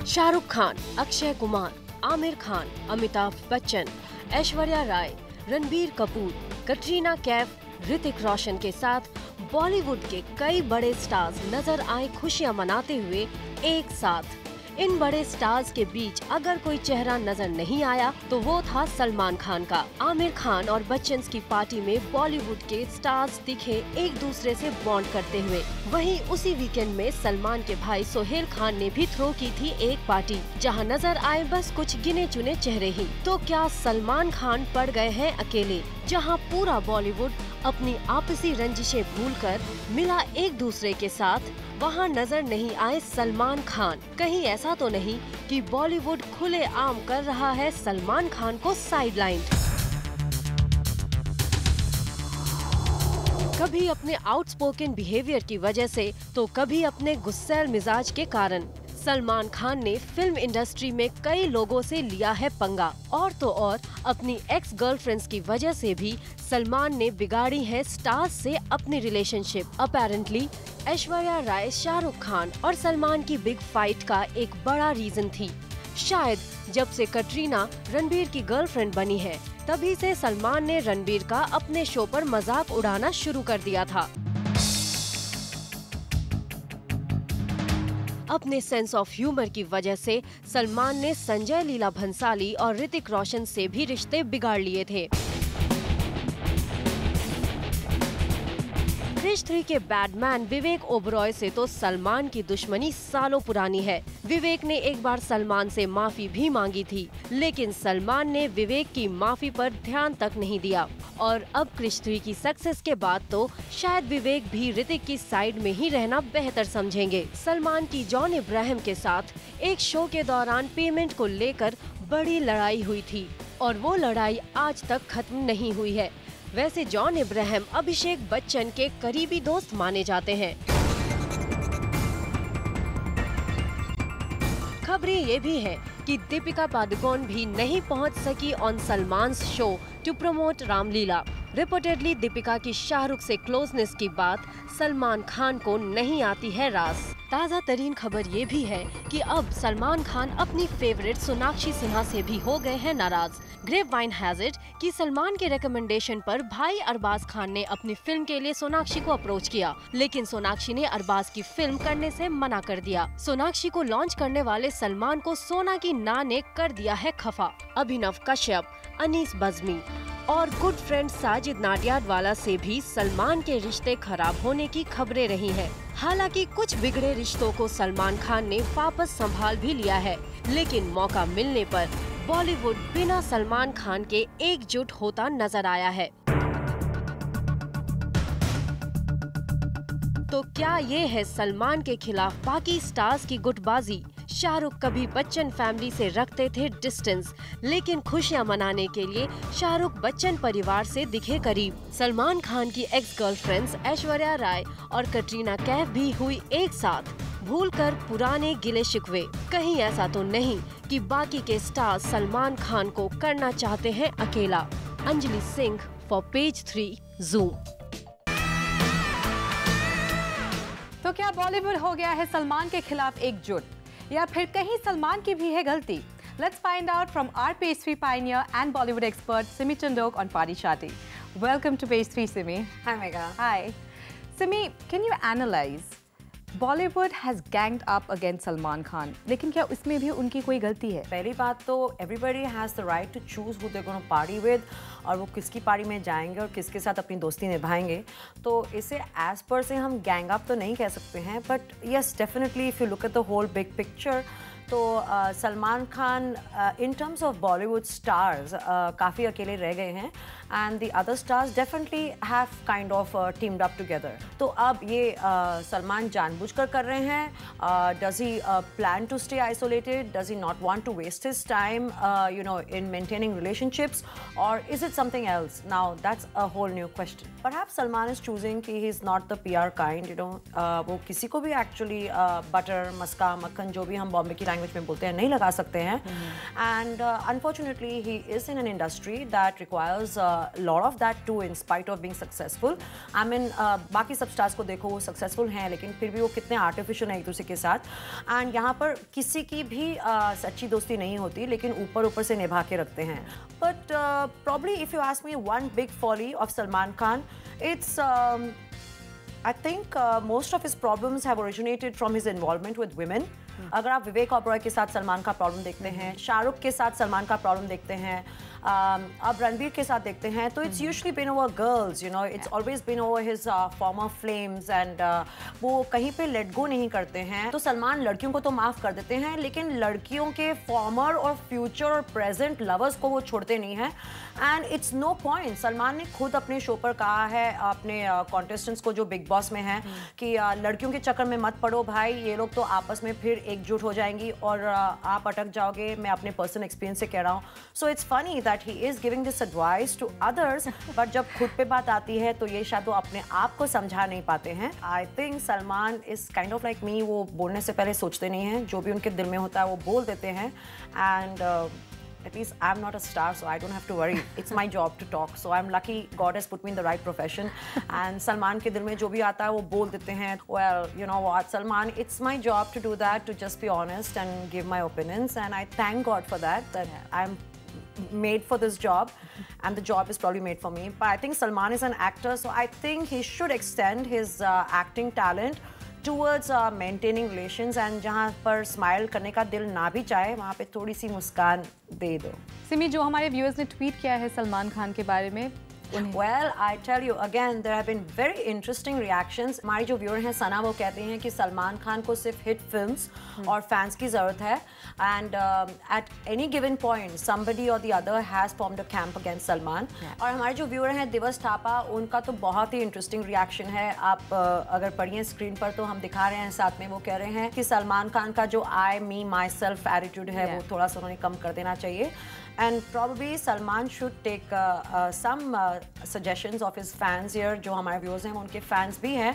शाहरुख खान, अक्षय कुमार, आमिर खान, अमिताभ बच्चन, ऐश्वर्या राय, रणबीर कपूर, कटरीना कैफ, ऋतिक रोशन के साथ बॉलीवुड के कई बड़े स्टार्स नजर आए खुशियां मनाते हुए एक साथ। इन बड़े स्टार्स के बीच अगर कोई चेहरा नजर नहीं आया तो वो था सलमान खान का। आमिर खान और बच्चन की पार्टी में बॉलीवुड के स्टार्स दिखे एक दूसरे से बॉन्ड करते हुए। वहीं उसी वीकेंड में सलमान के भाई सोहेल खान ने भी थ्रो की थी एक पार्टी, जहां नजर आए बस कुछ गिने चुने चेहरे ही। तो क्या सलमान खान पड़ गए हैं अकेले, जहां पूरा बॉलीवुड अपनी आपसी रंजिशें भूलकर मिला एक दूसरे के साथ, वहां नजर नहीं आए सलमान खान। कहीं ऐसा तो नहीं कि बॉलीवुड खुले आम कर रहा है सलमान खान को साइडलाइन। कभी अपने आउटस्पोकन बिहेवियर की वजह से तो कभी अपने गुस्सैल मिजाज के कारण सलमान खान ने फिल्म इंडस्ट्री में कई लोगों से लिया है पंगा। और तो और अपनी एक्स गर्लफ्रेंड्स की वजह से भी सलमान ने बिगाड़ी है स्टार्स से अपनी रिलेशनशिप। अपैरेंटली ऐश्वर्या राय, शाहरुख खान और सलमान की बिग फाइट का एक बड़ा रीजन थी। शायद जब से कटरीना रणबीर की गर्लफ्रेंड बनी है, तभी से सलमान ने रणबीर का अपने शो पर मजाक उड़ाना शुरू कर दिया था। अपने सेंस ऑफ ह्यूमर की वजह से सलमान ने संजय लीला भंसाली और ऋतिक रोशन से भी रिश्ते बिगाड़ लिए थे। क्रिश 3 के बैडमैन विवेक ओबरॉय से तो सलमान की दुश्मनी सालों पुरानी है। विवेक ने एक बार सलमान से माफी भी मांगी थी, लेकिन सलमान ने विवेक की माफी पर ध्यान तक नहीं दिया। और अब क्रिश 3 की सक्सेस के बाद तो शायद विवेक भी ऋतिक की साइड में ही रहना बेहतर समझेंगे। सलमान की जॉन इब्राहिम के साथ एक शो के दौरान पेमेंट को लेकर बड़ी लड़ाई हुई थी और वो लड़ाई आज तक खत्म नहीं हुई है। वैसे जॉन इब्राहिम अभिषेक बच्चन के करीबी दोस्त माने जाते हैं। खबरें ये भी है कि दीपिका पादुकोण भी नहीं पहुंच सकी on Salman's show to promote Ramleela. Reportedly Deepika की शाहरुख से क्लोजनेस की बात सलमान खान को नहीं आती है रास। ताज़ा तरीन खबर ये भी है कि अब सलमान खान अपनी फेवरेट सोनाक्षी सिन्हा से भी हो गए हैं नाराज। ग्रेपवाइन हैज इट कि सलमान के रिकमेंडेशन पर भाई अरबाज खान ने अपनी फिल्म के लिए सोनाक्षी को अप्रोच किया, लेकिन सोनाक्षी ने अरबाज की फिल्म करने से मना कर दिया। सोनाक्षी को लॉन्च करने वाले सलमान को सोना की ना ने कर दिया है खफा। अभिनव कश्यप, अनीस बज़मी और गुड फ्रेंड साजिद नाडियाडवाला से भी सलमान के रिश्ते खराब होने की खबरें रही हैं। हालांकि कुछ बिगड़े रिश्तों को सलमान खान ने वापस संभाल भी लिया है, लेकिन मौका मिलने पर बॉलीवुड बिना सलमान खान के एकजुट होता नजर आया है। तो क्या ये है सलमान के खिलाफ बाकी स्टार्स की गुटबाजी? शाहरुख कभी बच्चन फैमिली से रखते थे डिस्टेंस, लेकिन खुशियां मनाने के लिए शाहरुख बच्चन परिवार से दिखे करीब। सलमान खान की एक्स गर्लफ्रेंड्स ऐश्वर्या राय और कटरीना कैफ भी हुई एक साथ, भूलकर पुराने गिले शिकवे। कहीं ऐसा तो नहीं कि बाकी के स्टार्स सलमान खान को करना चाहते हैं अकेला। Anjali Singh for page 3 zoom. तो क्या बॉलीवुड हो गया है सलमान के खिलाफ एकजुट, या फिर कहीं सलमान की भी है गलती? Let's find out from our Page 3 pioneer and Bollywood expert Simi Chandok on Pari Shati. Welcome to Page 3, Simi. Hi, Megha. Hi. Simi, can you analyze? Bollywood has ganged up against Salman Khan, लेकिन क्या इसमें भी उनकी कोई गलती है? पहली बात तो everybody has the right to choose who they're going to party with, और वो किसकी पार्टी में जाएंगे और किसके साथ अपनी दोस्ती निभाएंगे। तो इसे एज पर से हम गैंग अप तो नहीं कह सकते हैं, but yes definitely if you look at the whole big picture तो Salman Khan in terms of Bollywood stars काफ़ी अकेले रह गए हैं, and the other stars definitely have kind of teamed up together. तो अब ये सलमान जानबूझकर कर रहे हैं। Does he plan to stay isolated? Does he not want to waste his time you know in maintaining relationships, और is it something else? Now that's a whole new question. Perhaps Salman is choosing कि he is not the PR kind, you know. वो किसी को भी actually butter, मस्का, मक्खन जो भी हम बॉम्बे की लैंग्वेज में बोलते हैं नहीं लगा सकते हैं and unfortunately he is in an industry that requires lot of that too in spite of being successful I mean बाकी सब स्टार्स को देखो वो सक्सेसफुल हैं लेकिन फिर भी वो कितने आर्टिफिशियल हैं एक दूसरे के साथ एंड यहाँ पर किसी की भी सच्ची दोस्ती नहीं होती लेकिन ऊपर ऊपर से निभा के रखते हैं but probably if you ask me one big folly of Salman Khan it's I think most of his problems have originated from his involvement with women. अगर आप विवेक ओबरॉय के साथ सलमान का प्रॉब्लम देखते हैं शाहरुख के साथ सलमान का प्रॉब्लम देखते हैं अब रणबीर के साथ देखते हैं तो it's usually been over girls you know it's always been over his former flames and वो कहीं पे लेट गो नहीं करते हैं तो सलमान लड़कियों को तो माफ़ कर देते हैं लेकिन लड़कियों के फॉर्मर और फ्यूचर और प्रेजेंट लवर्स को वो छोड़ते नहीं हैं and it's no point Salman ने खुद अपने शो पर कहा है अपने कॉन्टेस्टेंट्स को जो बिग बॉस में हैं कि लड़कियों के चक्कर में मत पड़ो भाई ये लोग तो आपस में फिर एकजुट हो जाएंगी और आप अटक जाओगे मैं अपने पर्सनल एक्सपीरियंस से कह रहा हूँ so it's funny that he is giving this advice to others but जब खुद पे बात आती है तो ये शायद वो अपने आप को समझा नहीं पाते हैं I think Salman is kind of like me वो बोलने से पहले सोचते नहीं हैं जो भी उनके दिल में होता है वो बोल देते हैं and at least I'm not a star, so I don't have to worry. It's my job to talk. So I'm lucky God has put me in the right profession. And Salman के दिल में जो भी आता है वो बोल देते हैं. Well, you know what, Salman, it's my job to do that, to just be honest and give my opinions. And I thank God for that, that I'm made for this job and the job is probably made for me. But I think Salman is an actor, so I think he should extend his acting talent towards maintaining relations and जहाँ पर smile करने का दिल ना भी चाहे वहाँ पे थोड़ी सी मुस्कान दे दो सिमी जो हमारे व्यूअर्स ने ट्वीट किया है सलमान खान के बारे में Well, I tell you again, there have been very interesting reactions. हमारी जो व्यूअर हैं सना वो कहते हैं कि सलमान खान को सिर्फ हिट फिल्म्स और फैंस की ज़रूरत है and at any given point somebody or the other has formed a camp against Salman और हमारे जो व्यूअर हैं दिवस थापा उनका तो बहुत ही इंटरेस्टिंग रिएक्शन है आप अगर पढ़िए स्क्रीन पर तो हम दिखा रहे हैं साथ में वो कह रहे हैं कि सलमान खान का जो आई मी माई सेल्फ एटीट्यूड है वो थोड़ा सा उन्होंने कम कर देना चाहिए and probably Salman should take some suggestions of his fans here जो हमारे व्यूअर्स हैं वो उनके फैंस भी हैं